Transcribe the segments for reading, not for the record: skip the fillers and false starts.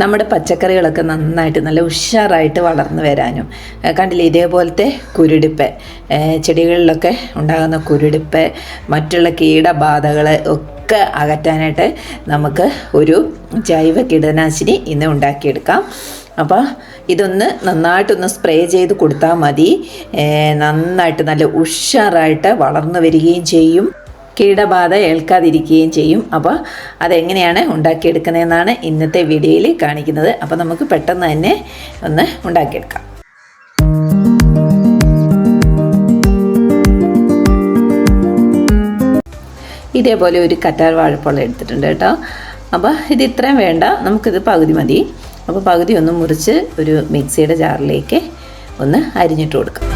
നമ്മുടെ പച്ചക്കറികളൊക്കെ നന്നായിട്ട് നല്ല ഉഷാറായിട്ട് വളർന്നു വരാനും കണ്ടില്ലേ ഇതേപോലത്തെ കുരുടിപ്പ് ചെടികളിലൊക്കെ ഉണ്ടാകുന്ന കുരുടിപ്പ് മറ്റുള്ള കീടബാധകൾ ഒക്കെ അകറ്റാനായിട്ട് നമുക്ക് ഒരു ജൈവ കീടനാശിനി ഇന്ന് ഉണ്ടാക്കിയെടുക്കാം. അപ്പോൾ ഇതൊന്ന് നന്നായിട്ടൊന്ന് സ്പ്രേ ചെയ്ത് കൊടുത്താൽ മതി. നന്നായിട്ട് നല്ല ഉഷാറായിട്ട് വളർന്നു വരികയും ചെയ്യും, കീടബാധ ഏൽക്കാതിരിക്കുകയും ചെയ്യും. അപ്പോൾ അതെങ്ങനെയാണ് ഉണ്ടാക്കിയെടുക്കുന്നതെന്നാണ് ഇന്നത്തെ വീഡിയോയിൽ കാണിക്കുന്നത്. അപ്പോൾ നമുക്ക് പെട്ടെന്ന് തന്നെ ഒന്ന് ഉണ്ടാക്കിയെടുക്കാം. ഇതേപോലെ ഒരു കറ്റാർ വാഴപ്പഴം എടുത്തിട്ടുണ്ട് കേട്ടോ. അപ്പോൾ ഇത് ഇത്രയും വേണ്ട, നമുക്കിത് പകുതി മതി. അപ്പോൾ പകുതി ഒന്ന് മുറിച്ച് ഒരു മിക്സിയുടെ ജാറിലേക്ക് ഒന്ന് അരിഞ്ഞിട്ട് കൊടുക്കാം.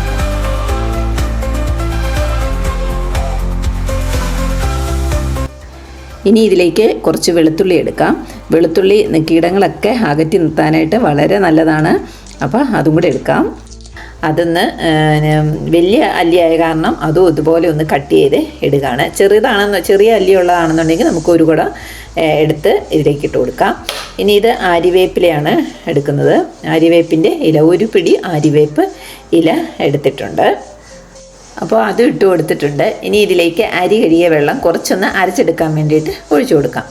ഇനി ഇതിലേക്ക് കുറച്ച് വെളുത്തുള്ളി എടുക്കാം. വെളുത്തുള്ളി കീടങ്ങളൊക്കെ അകറ്റി നിർത്താനായിട്ട് വളരെ നല്ലതാണ്. അപ്പോൾ അതും കൂടെ എടുക്കാം. അതൊന്ന് വലിയ അല്ലിയായ കാരണം അതും ഇതുപോലെ ഒന്ന് കട്ട് ചെയ്ത് ഇടുകയാണ്. ചെറിയ അല്ലിയുള്ളതാണെന്നുണ്ടെങ്കിൽ നമുക്ക് ഒരു കുട എടുത്ത് ഇതിലേക്ക് ഇട്ട് കൊടുക്കാം. ഇനി ഇത് ആര്യവേപ്പിലയാണ് എടുക്കുന്നത്. ആര്യവേപ്പിൻ്റെ ഇല, ഒരു പിടി ആര്യവേപ്പ് ഇല എടുത്തിട്ടുണ്ട്. അപ്പോൾ അത് ഇട്ട് കൊടുത്തിട്ടുണ്ട്. ഇനി ഇതിലേക്ക് അരി കഴുകിയ വെള്ളം കുറച്ചൊന്ന് അരച്ചെടുക്കാൻ വേണ്ടിയിട്ട് ഒഴിച്ചു കൊടുക്കാം.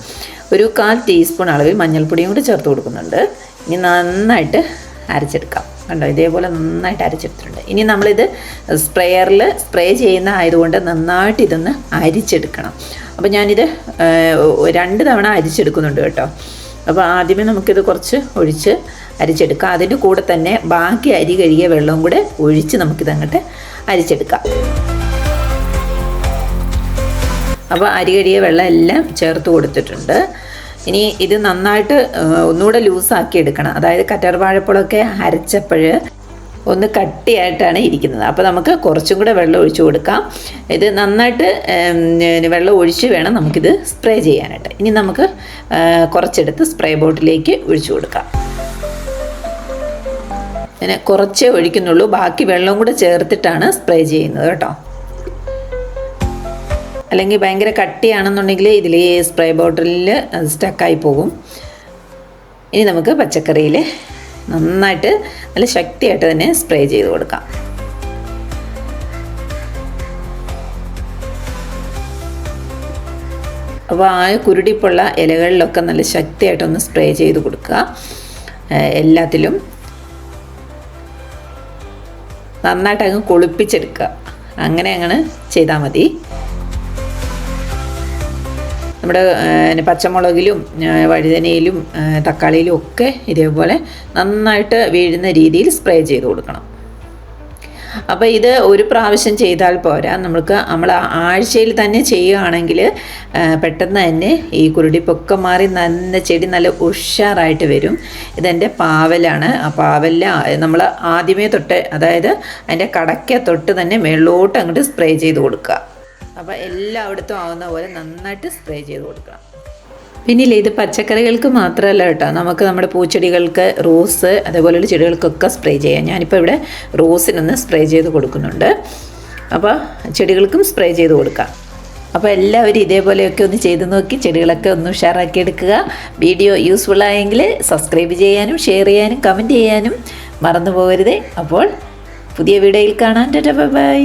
ഒരു 1/4 ടീസ്പൂൺ അളവിൽ മഞ്ഞൾപ്പൊടിയും കൂടി ചേർത്ത് കൊടുക്കുന്നുണ്ട്. ഇനി നന്നായിട്ട് അരച്ചെടുക്കാം. കണ്ടോ, ഇതേപോലെ നന്നായിട്ട് അരച്ചെടുത്തിട്ടുണ്ട്. ഇനി നമ്മളിത് സ്പ്രേയറിൽ സ്പ്രേ ചെയ്യുന്ന ആയതുകൊണ്ട് നന്നായിട്ട് ഇതൊന്ന് അരിച്ചെടുക്കണം. അപ്പോൾ ഞാനിത് 2 തവണ അരിച്ചെടുക്കുന്നുണ്ട് കേട്ടോ. അപ്പോൾ ആദ്യമേ നമുക്കിത് കുറച്ച് ഒഴിച്ച് അരിച്ചെടുക്കാം. അതിൻ്റെ കൂടെ തന്നെ ബാക്കി അരി കഴുകിയ വെള്ളവും കൂടെ ഒഴിച്ച് നമുക്കിതങ്ങോട്ട് അരിച്ചെടുക്കാം. അപ്പോൾ അരി കഴുകിയ വെള്ളം എല്ലാം ചേർത്ത് കൊടുത്തിട്ടുണ്ട്. ഇനി ഇത് നന്നായിട്ട് ഒന്നുകൂടെ ലൂസാക്കി എടുക്കണം. അതായത് കറ്റാർ വാഴപ്പഴമൊക്കെ അരച്ചപ്പോൾ ഒന്ന് കട്ടിയായിട്ടാണ് ഇരിക്കുന്നത്. അപ്പോൾ നമുക്ക് കുറച്ചും കൂടെ വെള്ളം ഒഴിച്ചു കൊടുക്കാം. ഇത് നന്നായിട്ട് വെള്ളം ഒഴിച്ച് വേണം നമുക്കിത് സ്പ്രേ ചെയ്യാനായിട്ട്. ഇനി നമുക്ക് കുറച്ചെടുത്ത് സ്പ്രേ ബോട്ടിലേക്ക് ഒഴിച്ചു കൊടുക്കാം. അങ്ങനെ കുറച്ചേ ഒഴിക്കുന്നുള്ളൂ, ബാക്കി വെള്ളം കൂടെ ചേർത്തിട്ടാണ് സ്പ്രേ ചെയ്യുന്നത് കേട്ടോ. അല്ലെങ്കിൽ ഭയങ്കര കട്ടിയാണെന്നുണ്ടെങ്കിൽ ഇതിൽ സ്പ്രേ ബോട്ടിലിൽ അത് സ്റ്റക്കായി പോകും. ഇനി നമുക്ക് പച്ചക്കറിയിൽ നന്നായിട്ട് നല്ല ശക്തിയായിട്ട് തന്നെ സ്പ്രേ ചെയ്ത് കൊടുക്കാം. അപ്പോൾ ആ കുരുടിപ്പുള്ള ഇലകളിലൊക്കെ നല്ല ശക്തിയായിട്ടൊന്ന് സ്പ്രേ ചെയ്ത് കൊടുക്കുക. എല്ലാത്തിലും നന്നായിട്ട് അങ്ങ് കുളിപ്പിച്ചെടുക്കുക. അങ്ങനെ ചെയ്താൽ മതി. നമ്മുടെ പച്ചമുളകിലും വഴുതനയിലും തക്കാളിയിലും ഒക്കെ ഇതേപോലെ നന്നായിട്ട് വീഴുന്ന രീതിയിൽ സ്പ്രേ ചെയ്ത് കൊടുക്കണം. അപ്പോൾ ഇത് ഒരു പ്രാവശ്യം ചെയ്താൽ പോരാ, നമ്മൾ ആഴ്ചയിൽ തന്നെ ചെയ്യുകയാണെങ്കിൽ പെട്ടെന്ന് തന്നെ ഈ കുരുടിപ്പൊക്കെ മാറി നല്ല ചെടി നല്ല ഉഷാറായിട്ട് വരും. ഇതെൻ്റെ പാവലാണ്. ആ പാവലിൽ നമ്മൾ ആദ്യമേ തൊട്ട്, അതായത് അതിൻ്റെ കടയ്ക്ക തൊട്ട് തന്നെ മേളിലോട്ട് അങ്ങോട്ട് സ്പ്രേ ചെയ്ത് കൊടുക്കുക. അപ്പോൾ എല്ലായിടത്തും ആവുന്ന പോലെ നന്നായിട്ട് സ്പ്രേ ചെയ്ത് കൊടുക്കണം. പിന്നില്ലേ, ഇത് പച്ചക്കറികൾക്ക് മാത്രമല്ല കേട്ടോ, നമുക്ക് നമ്മുടെ പൂച്ചെടികൾക്ക്, റോസ് അതേപോലെയുള്ള ചെടികൾക്കൊക്കെ സ്പ്രേ ചെയ്യാം. ഞാനിപ്പോൾ ഇവിടെ റോസിനൊന്ന് സ്പ്രേ ചെയ്ത് കൊടുക്കുന്നുണ്ട്. അപ്പോൾ ചെടികൾക്കും സ്പ്രേ ചെയ്ത് കൊടുക്കാം. അപ്പോൾ എല്ലാവരും ഇതേപോലെയൊക്കെ ഒന്ന് ചെയ്ത് നോക്കി ചെടികളൊക്കെ ഒന്ന് ഉഷാറാക്കി എടുക്കുക. വീഡിയോ യൂസ്ഫുള്ളായെങ്കിൽ സബ്സ്ക്രൈബ് ചെയ്യാനും ഷെയർ ചെയ്യാനും കമൻറ്റ് ചെയ്യാനും മറന്നു പോകരുത്. അപ്പോൾ പുതിയ വീഡിയോയിൽ കാണാൻ. ബൈ.